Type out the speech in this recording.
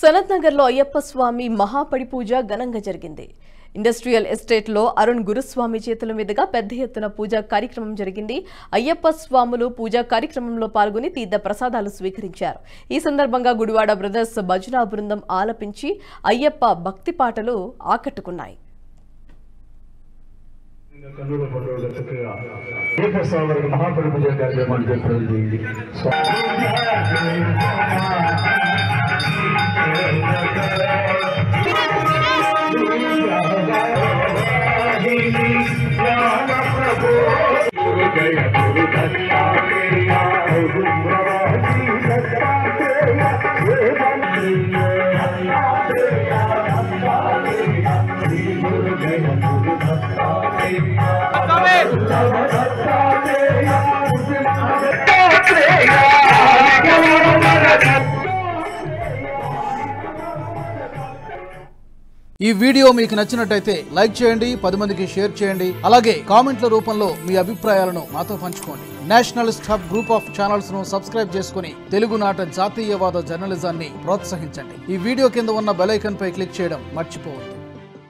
సనత్ నగర్ లో అయ్యప్ప స్వామి మహాపడి పూజ ఘనంగా జరిగింది. ఇండస్ట్రియల్ ఎస్టేట్ లో అరుణ్ గురుస్వామి చేతుల మీదుగా పెద్ద ఎత్తున పూజా కార్యక్రమం జరిగింది. అయ్యప్ప స్వాములు పూజా కార్యక్రమంలో పాల్గొని తీర్థ ప్రసాదాలు స్వీకరించారు. ఈ సందర్భంగా గుడివాడ బ్రదర్స్ భజన బృందం ఆలపించి అయ్యప్ప భక్తి పాటలు ఆకట్టుకున్నాయి. ఈ వీడియో మీకు నచ్చినట్టయితే లైక్ చేయండి, 10 మందికి షేర్ చేయండి. అలాగే కామెంట్ల రూపంలో మీ అభిప్రాయాలను మాతో పంచుకోండి. Nationalist hub group of channels ను సబ్స్క్రైబ్ చేసుకుని తెలుగునాట జాతీయవాద జర్నలిజాన్ని ప్రోత్సహించండి. ఈ వీడియో కింద ఉన్న బెల్ ఐకాన్ పై క్లిక్ చేయడం మర్చిపోవద్దు.